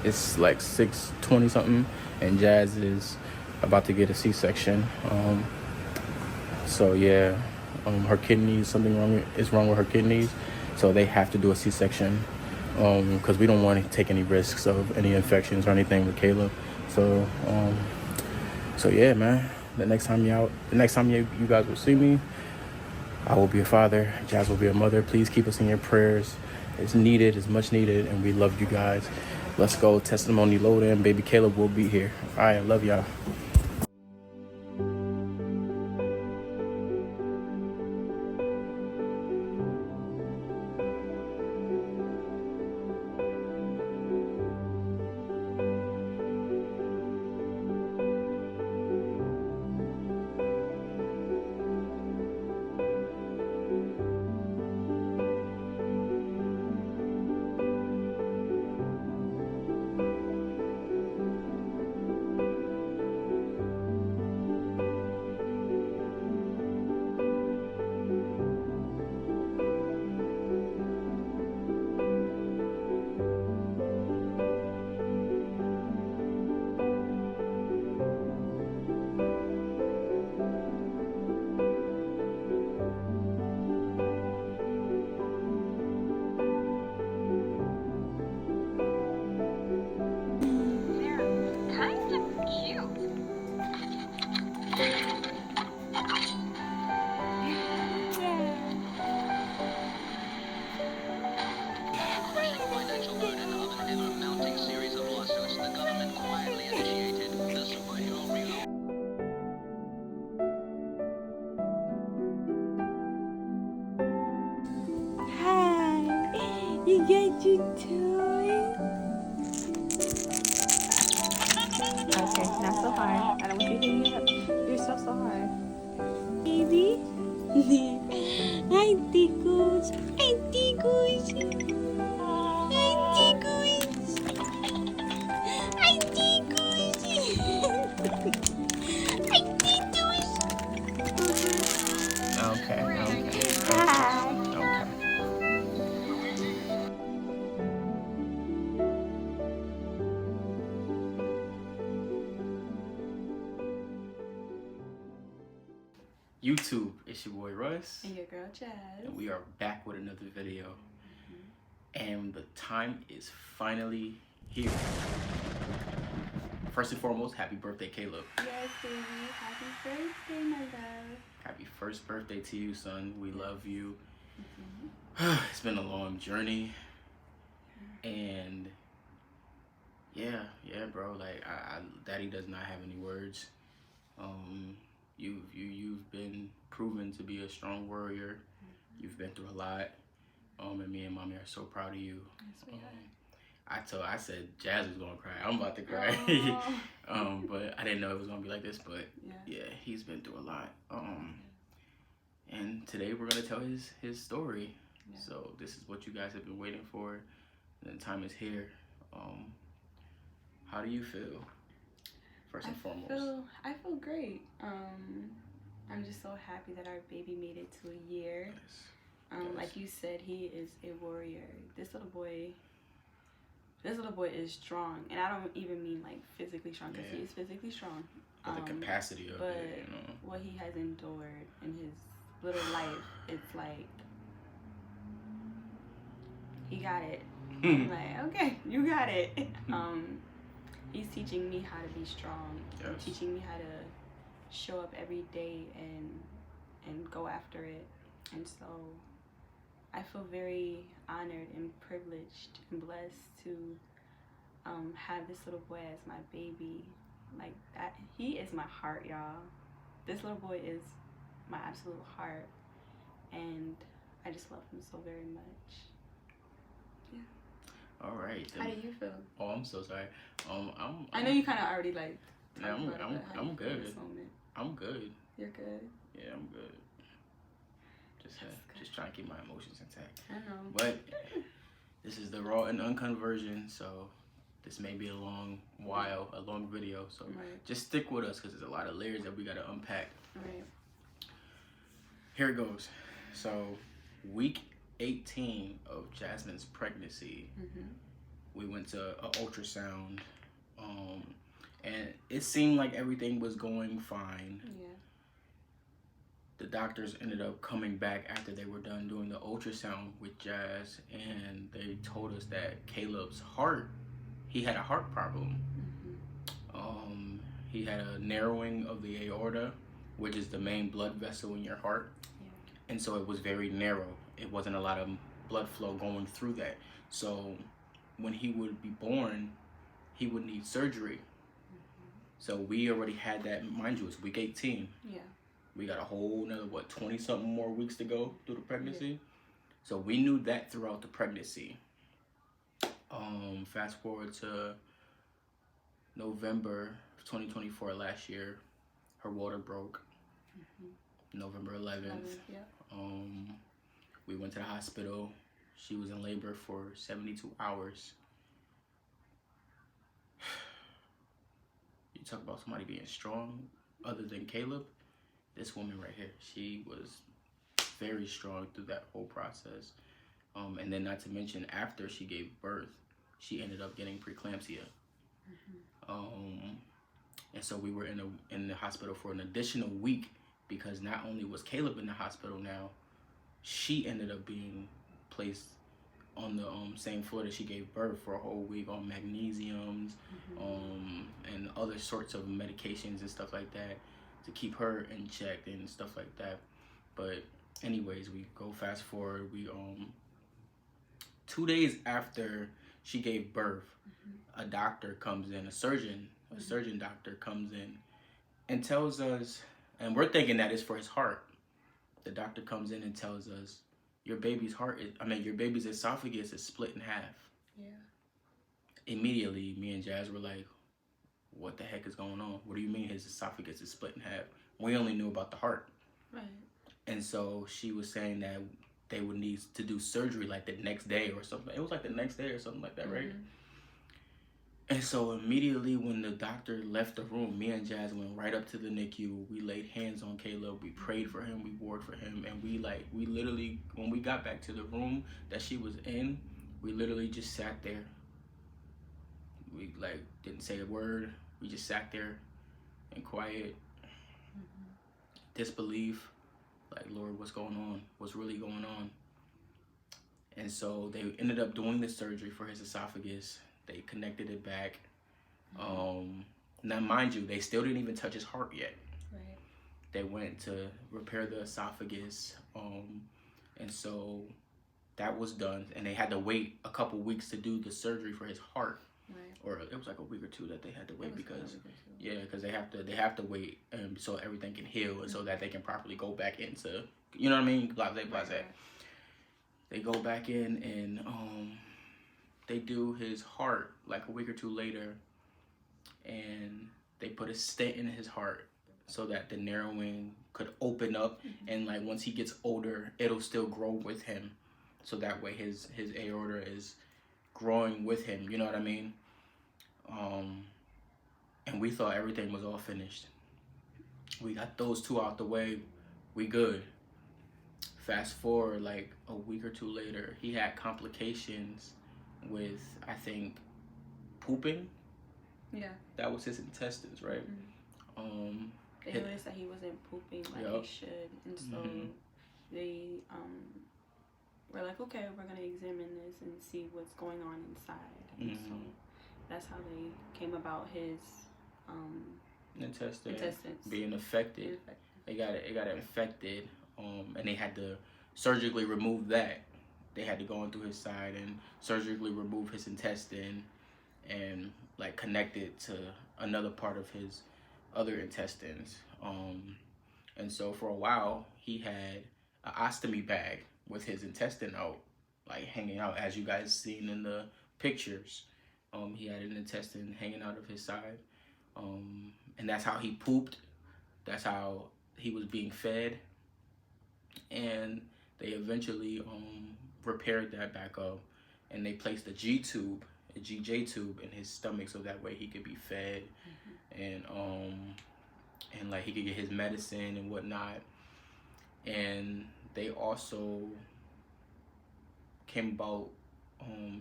It's like 6:20 something, and Jazz is about to get a C-section. So yeah, her kidneys, something is wrong with her kidneys, so they have to do a C-section because we don't want to take any risks of any infections or anything with Kaleb. So yeah, man. The next time you guys will see me, I will be a father. Jazz will be a mother. Please keep us in your prayers. It's needed. It's much needed, and we love you guys. Let's go. Testimony load in. Baby Kaleb will be here. All right, I love y'all. You get your toy. Okay, not so hard. I don't want you hitting it up. You're so hard. Baby. Hi, Tickles. Hi, Tickles. Hi, Tickles. Hi, Tickles. Hi, Tickles. Okay. Hi. YouTube, it's your boy Russ. And your girl Jazz. And we are back with another video. And the time is finally here. First and foremost, happy birthday, Kaleb. Yes, baby. Happy birthday, my love. Happy first birthday to you, son. We love you. It's been a long journey. And yeah, bro. Like, Daddy does not have any words. You've been proven to be a strong warrior. You've been through a lot. And me and Mommy are so proud of you. I said Jazz was gonna cry. I'm about to cry. But I didn't know it was gonna be like this. But yeah, he's been through a lot. And today we're gonna tell his story. Yeah. So this is what you guys have been waiting for. And the time is here. How do you feel? First and foremost. I feel great. I'm just so happy that our baby made it to a year. Yes. Like you said, he is a warrior. This little boy is strong, and I don't even mean like physically strong, because he is physically strong. But the capacity of it, you know. What he has endured in his little life, it's like he got it. I'm like, okay, you got it. He's teaching me how to be strong. Yes. Teaching me how to show up every day and go after it. And so I feel very honored and privileged and blessed to have this little boy as my baby. Like that, he is my heart, y'all. This little boy is my absolute heart, and I just love him so very much. Yeah. All right. How do you feel? Oh, I'm so sorry. I know you kind of already like. Yeah, I'm good. I'm good. You're good. Yeah, I'm good. Just trying to keep my emotions intact. I know. But this is the raw and uncut version, so this may be a long video. So just stick with us, because there's a lot of layers that we gotta unpack. Right. Here it goes. So week 18 of Jasmine's pregnancy, We went to an ultrasound, and it seemed like everything was going fine. Yeah. The doctors ended up coming back after they were done doing the ultrasound with Jazz, and they told us that Kaleb's heart, he had a heart problem. He had a narrowing of the aorta, which is the main blood vessel in your heart. Yeah. And so it was very narrow. It wasn't a lot of blood flow going through that. So when he would be born, he would need surgery. So we already had that, mind you, it's week 18. Yeah. We got a whole another, 20-something more weeks to go through the pregnancy. Yeah. So we knew that throughout the pregnancy. Fast forward to November 2024 last year, her water broke. November 11th. Yeah. We went to the hospital. She was in labor for 72 hours. You talk about somebody being strong other than Kaleb. This woman right here, she was very strong through that whole process. And then not to mention, after she gave birth, she ended up getting preeclampsia. And so we were in the hospital for an additional week, because not only was Kaleb in the hospital now, she ended up being placed on the same floor that she gave birth for a whole week on magnesiums, and other sorts of medications and stuff like that to keep her in check and stuff like that. But anyways, we go fast forward. We 2 days after she gave birth, a doctor comes in, a surgeon doctor comes in and tells us, and we're thinking that it's for his heart. The doctor comes in and tells us, your baby's esophagus is split in half. Yeah. Immediately, me and Jazz were like, what the heck is going on? What do you mean his esophagus is split in half? We only knew about the heart. Right. And so she was saying that they would need to do surgery like the next day or something. It was like the next day or something like that, right? And so immediately when the doctor left the room, me and Jazz went right up to the NICU. We laid hands on Kaleb. We prayed for him. We warred for him. And we literally, when we got back to the room that she was in, we literally just sat there. We didn't say a word. We just sat there in quiet disbelief. Like, Lord, what's going on? What's really going on? And so they ended up doing the surgery for his esophagus. They connected it back. Now, mind you, they still didn't even touch his heart yet. Right. They went to repair the esophagus. And so that was done. And they had to wait a couple weeks to do the surgery for his heart. Right. Or it was like a week or two that they had to wait because they have to wait so everything can heal and so that they can properly go back into, you know what I mean? Blase. Right. They go back in and they do his heart like a week or two later, and they put a stent in his heart so that the narrowing could open up, and once he gets older, it'll still grow with him. So that way his aorta is growing with him, you know what I mean? And we thought everything was all finished. We got those two out the way, we good. Fast forward a week or two later, he had complications with, I think, pooping. Yeah. That was his intestines, right? They noticed that he wasn't pooping like he should, and so they were like, okay, we're gonna examine this and see what's going on inside. And so that's how they came about his intestines being affected. It got infected, and they had to surgically remove that. They had to go into his side and surgically remove his intestine and connect it to another part of his other intestines. And so for a while he had an ostomy bag with his intestine out, hanging out, as you guys seen in the pictures. He had an intestine hanging out of his side, and that's how he pooped. That's how he was being fed. And they eventually repaired that back up, and they placed a GJ tube in his stomach so that way he could be fed, and he could get his medicine and whatnot. And they also came about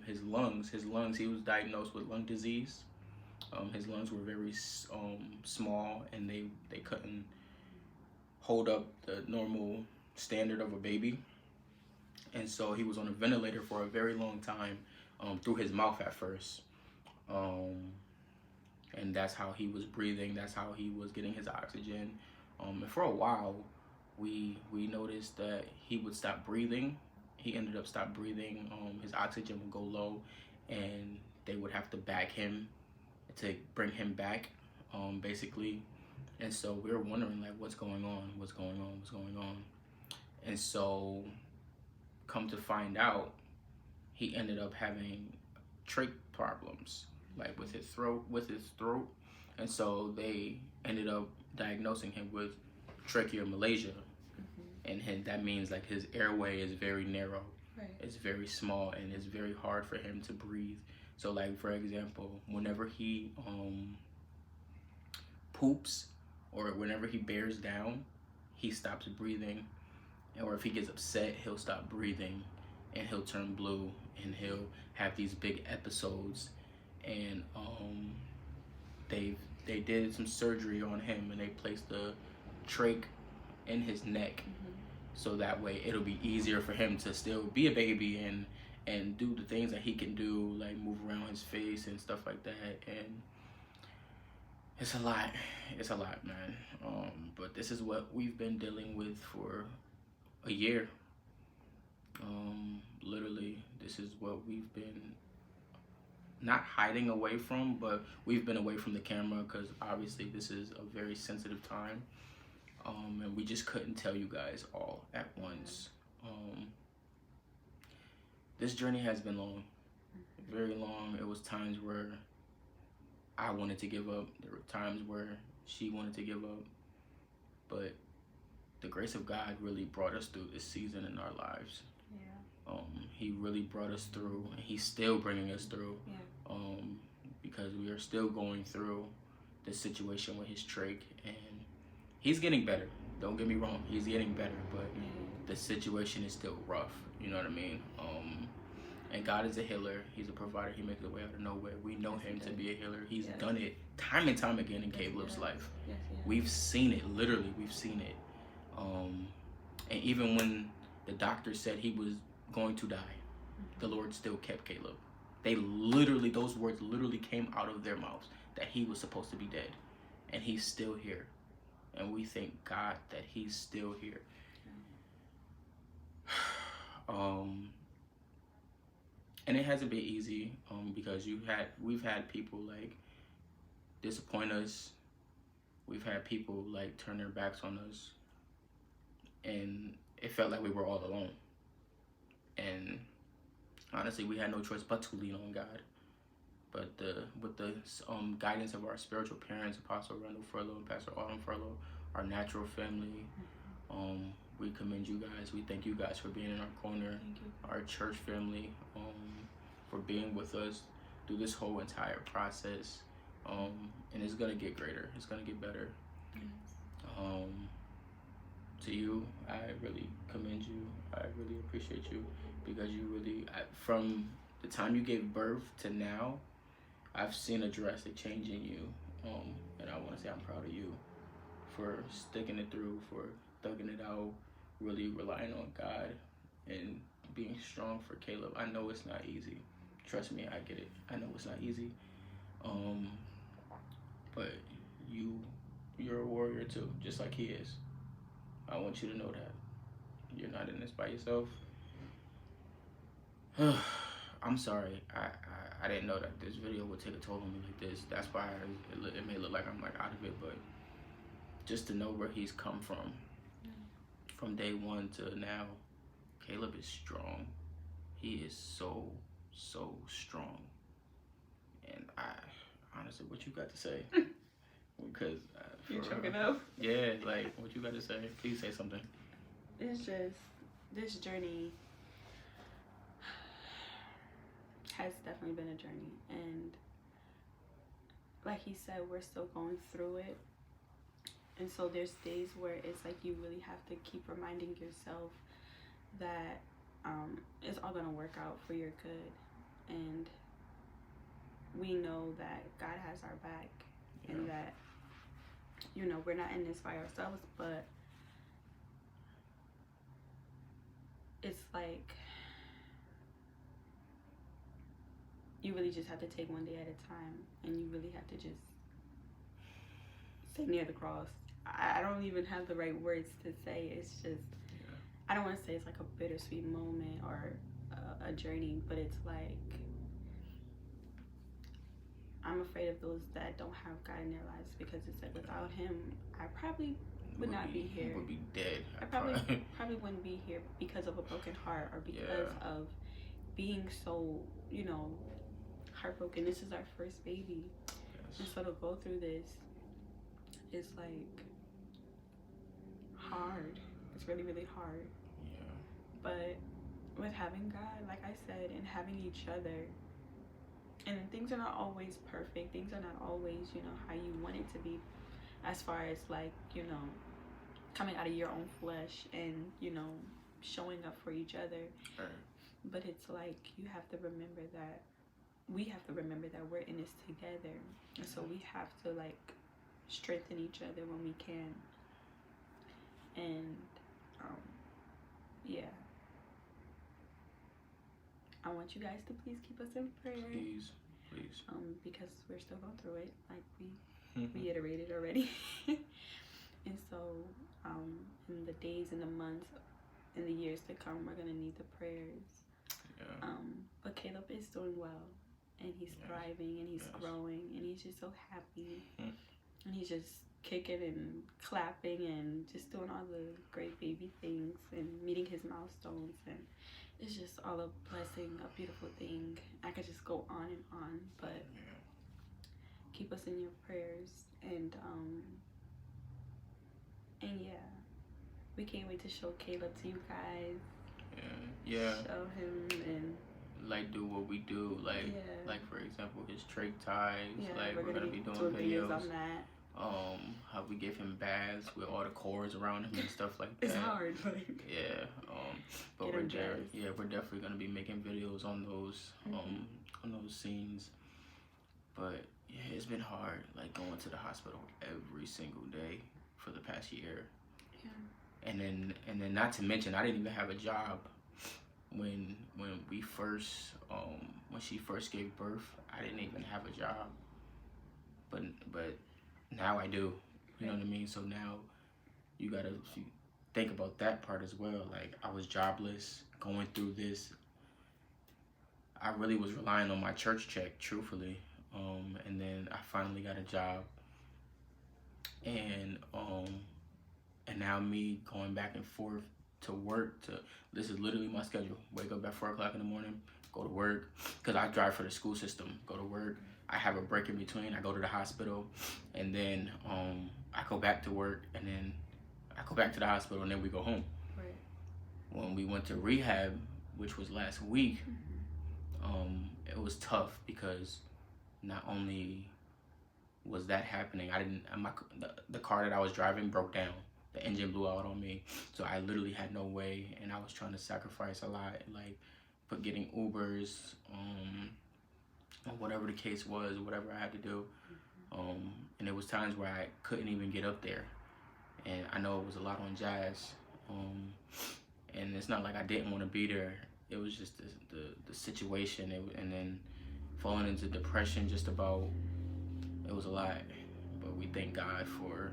his lungs. He was diagnosed with lung disease. His lungs were very small, and they couldn't hold up the normal standard of a baby. And so he was on a ventilator for a very long time, through his mouth at first. And that's how he was breathing. That's how he was getting his oxygen. And for a while, we noticed that he would stop breathing. He ended up stop breathing. His oxygen would go low, and they would have to bag him to bring him back, basically. And so we were wondering, like, what's going on? And so, come to find out, he ended up having trach problems, like with his throat. And so they ended up diagnosing him with tracheomalacia. And that means like his airway is very narrow. Right. It's very small, and it's very hard for him to breathe. So like, for example, whenever he poops, or whenever he bears down, he stops breathing. Or if he gets upset, he'll stop breathing, and he'll turn blue, and he'll have these big episodes. And they did some surgery on him, and they placed the trach in his neck. So that way it'll be easier for him to still be a baby and do the things that he can do, like move around his face and stuff like that. And it's a lot, man. But this is what we've been dealing with for a year. Literally, this is what we've been not hiding away from, but we've been away from the camera because obviously this is a very sensitive time. And we just couldn't tell you guys all at once. This journey has been long, very long. It was times where I wanted to give up. There were times where she wanted to give up. But the grace of God really brought us through this season in our lives. Yeah. He really brought us through, and he's still bringing us through. Yeah. Because we are still going through this situation with his trach, and he's getting better. Don't get me wrong, he's getting better, but the situation is still rough. You know what I mean? And God is a healer. He's a provider. He makes a way out of nowhere. We know him to be a healer. He's done it time and time again in Kaleb's life. We've seen it. Literally, we've seen it. And even when the doctor said he was going to die, the Lord still kept Kaleb. Those words literally came out of their mouths, that he was supposed to be dead, and he's still here. And we thank God that he's still here. And it hasn't been easy, because we've had people like disappoint us. We've had people like turn their backs on us, and it felt like we were all alone. And honestly, we had no choice but to lean on God. But with the guidance of our spiritual parents, Apostle Randall Furlow and Pastor Autumn Furlow, our natural family, we commend you guys. We thank you guys for being in our corner. Our church family, for being with us through this whole entire process. And it's gonna get greater. It's gonna get better. To you, I really commend you. I really appreciate you, because you really, from the time you gave birth to now, I've seen a drastic change in you. And I want to say I'm proud of you for sticking it through, for thugging it out, really relying on God, and being strong for Kaleb. I know it's not easy. Trust me, I get it. I know it's not easy. But you're a warrior too, just like he is. I want you to know that. You're not in this by yourself. I'm sorry. I didn't know that this video would take a toll on me like this. That's why it may look like I'm like out of it, but just to know where he's come from day one to now, Kaleb is strong. He is so strong. And honestly, what you got to say? Because you're choking up. Yeah, like, what you got to say? Please say something. It's just, this journey has definitely been a journey, and like he said, we're still going through it. And so there's days where it's like you really have to keep reminding yourself that it's all gonna work out for your good, and we know that God has our back, and that, you know, we're not in this by ourselves, but it's like you really just have to take one day at a time, and you really have to just stay near the cross. I don't even have the right words to say. It's just, I don't want to say it's like a bittersweet moment or a journey, but it's like, I'm afraid of those that don't have God in their lives, because it's like, without him, I probably would not be here. Would be dead. I probably wouldn't be here because of a broken heart, or because of being so, you know, heartbroken. This is our first baby. And so to go through this is like hard. It's really, really hard. But with having God, like I said, and having each other, and things are not always perfect. Things are not always, you know, how you want it to be, as far as like, you know, coming out of your own flesh and, you know, showing up for each other. But it's like, you have to remember that, we have to remember that we're in this together. And so we have to like strengthen each other when we can. And yeah, I want you guys to please keep us in prayer. Please. Because we're still going through it, like we reiterated already. And so in the days and the months and the years to come, we're gonna need the prayers. But Kaleb is doing well, and he's thriving, and he's growing, and he's just so happy. And he's just kicking and clapping and just doing all the great baby things and meeting his milestones, and it's just all a blessing, a beautiful thing. I could just go on and on, but keep us in your prayers. And yeah, we can't wait to show Kaleb to you guys. Show him and like do what we do, like for example, his trig ties. Like we're gonna be doing videos on that. How we give him baths with all the cords around him and stuff like that. It's hard, like but we're definitely gonna be making videos on those on those scenes. But yeah, it's been hard, like going to the hospital every single day for the past year. And then not to mention, I didn't even have a job when we first when she first gave birth. I didn't even have a job, but now I do. You know what I mean? So now you gotta think about that part as well. Like, I was jobless going through this. I really was relying on my church check, truthfully. And then I finally got a job, and now me going back and forth to work. This is literally my schedule. Wake up at 4 o'clock in the morning, go to work, because I drive for the school system. Go to work. I have a break in between. I go to the hospital, and then I go back to work, and then I go back to the hospital, and then we go home. Right. When we went to rehab, which was last week, it was tough, because not only was that happening, the car that I was driving broke down. The engine blew out on me, so I literally had no way, and I was trying to sacrifice a lot, like getting Ubers, or whatever the case was, whatever I had to do. And there was times where I couldn't even get up there, and I know it was a lot on Jazz, and it's not like I didn't want to be there. It was just the situation, and then falling into depression. It was a lot, but we thank God for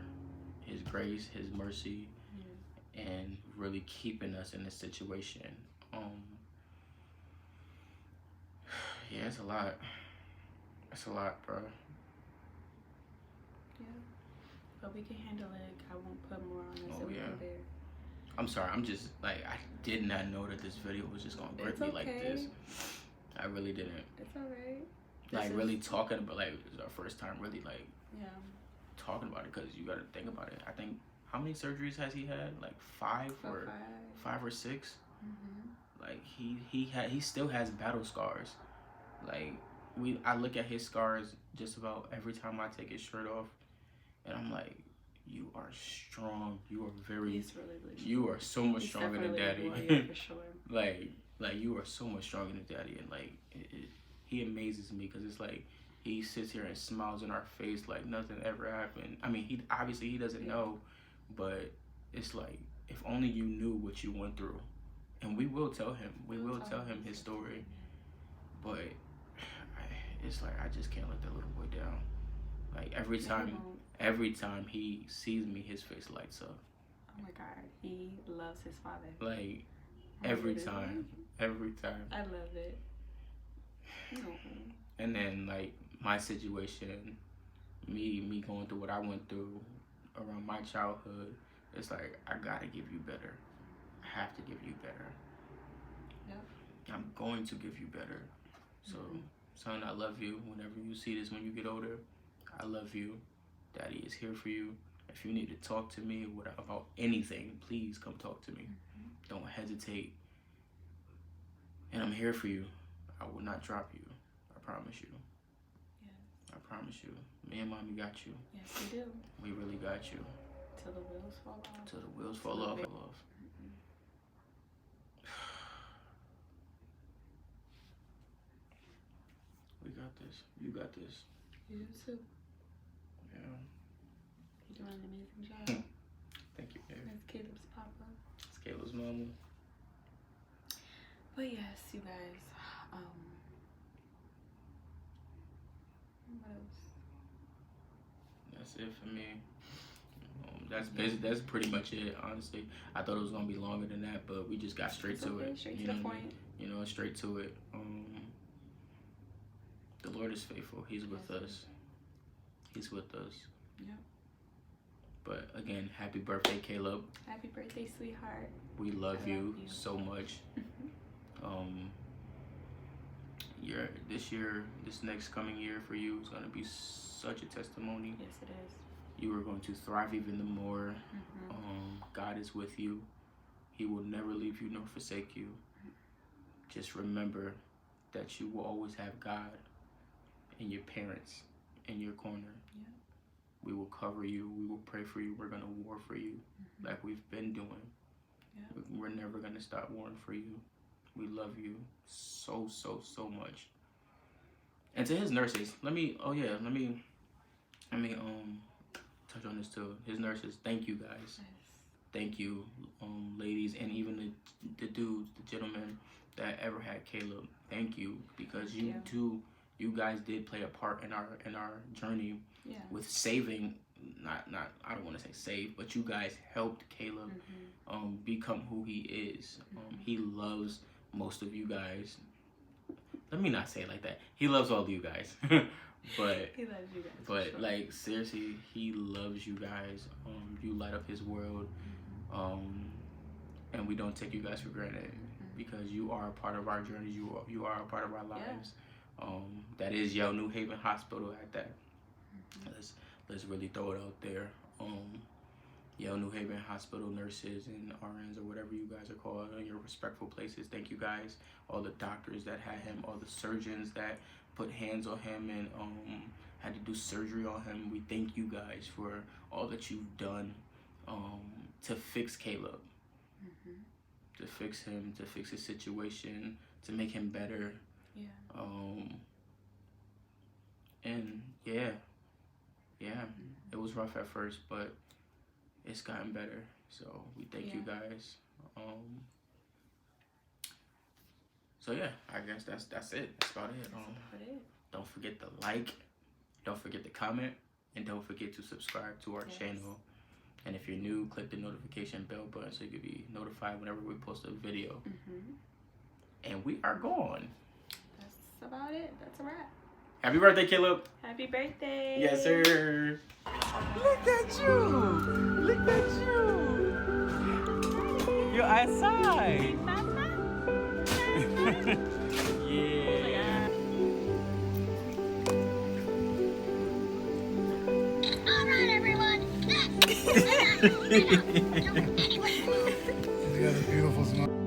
His grace, His mercy, and really keeping us in this situation. Yeah, it's a lot. It's a lot, bro. Yeah, but we can handle it. I won't put more on us than we can bear. I'm sorry. I'm just like, I did not know that this video was just gonna break me like this. I really didn't. It's alright. Like, really talking about, like, it's our first time really, like, talking about it, because you gotta think about it. I think, how many surgeries has he had? Like five or six? Like, he still has battle scars. Like, I look at his scars just about every time I take his shirt off, and I'm like, you are strong. You are very, He's really, really you are so much stronger than Daddy. Warrior, for sure. Like, Like, you are so much stronger than Daddy, and like he amazes me because it's like he sits here and smiles in our face like nothing ever happened. I mean, he obviously he doesn't know, but it's like if only you knew what you went through, and we will tell him. We will tell him his story, but it's like I just can't let that little boy down. Like every time he sees me, his face lights up. Oh my God, he loves his father. Like every time. I love it. And then like my situation, me going through what I went through around my childhood, it's like I gotta give you better. I have to give you better. Yep. I'm going to give you better. So, son, I love you. Whenever you see this when you get older, I love you. Daddy is here for you. If you need to talk to me about anything, please come talk to me. Don't hesitate. And I'm here for you. I will not drop you. I promise you. Yes. I promise you. Me and Mommy got you. Yes, we do. We really got you. Till the wheels fall off. Till the wheels fall off. We got this. You got this. You too. Yeah. You're doing an amazing job. Thank you, baby. That's Caleb's papa. It's Caleb's mama. But yes, you guys. What else? That's it for me. That's pretty much it, honestly. I thought it was gonna be longer than that, but we just got straight to it. Straight to the point. You know, straight to it. The Lord is faithful. He's with us. He's with us. Yeah. But again, happy birthday, Caleb. Happy birthday, sweetheart. We love you so much. This next coming year for you is gonna be such a testimony. Yes, it is. You are going to thrive even more. God is with you. He will never leave you nor forsake you. Just remember that you will always have God and your parents in your corner. Yeah. We will cover you. We will pray for you. We're going to war for you like we've been doing. Yeah. We're never going to stop warring for you. We love you so, so, so much. And to his nurses, let me touch on this too. His nurses, thank you guys. Yes. Thank you, ladies, and even the dudes, the gentlemen that ever had Caleb. Thank you, because you guys did play a part in our journey with saving. Not I don't want to say save, but you guys helped Caleb become who he is. He loves most of you guys. Let me not say it like that. He loves all of you guys. But he loves you guys. But sure. Like seriously, he loves you guys. You light up his world. And we don't take you guys for granted because you are a part of our journey. You are a part of our lives. That is Yale New Haven Hospital at that. Let's really throw it out there. Yale New Haven Hospital nurses and RNs or whatever you guys are called in your respectful places. Thank you guys. All the doctors that had him, all the surgeons that put hands on him and had to do surgery on him. We thank you guys for all that you've done to fix Caleb, to fix him, to fix his situation, to make him better. Yeah. And yeah, it was rough at first, but it's gotten better. So we thank you guys. So yeah, I guess that's it. That's about it. Don't forget to like, don't forget to comment, and don't forget to subscribe to our channel. And if you're new, click the notification bell button so you can be notified whenever we post a video. And we are gone. That's about it. That's a wrap. Happy birthday, Caleb. Happy birthday. Yes, sir. Look at you. Look at you. You're outside. Yeah. All right, everyone. She's got a beautiful smile.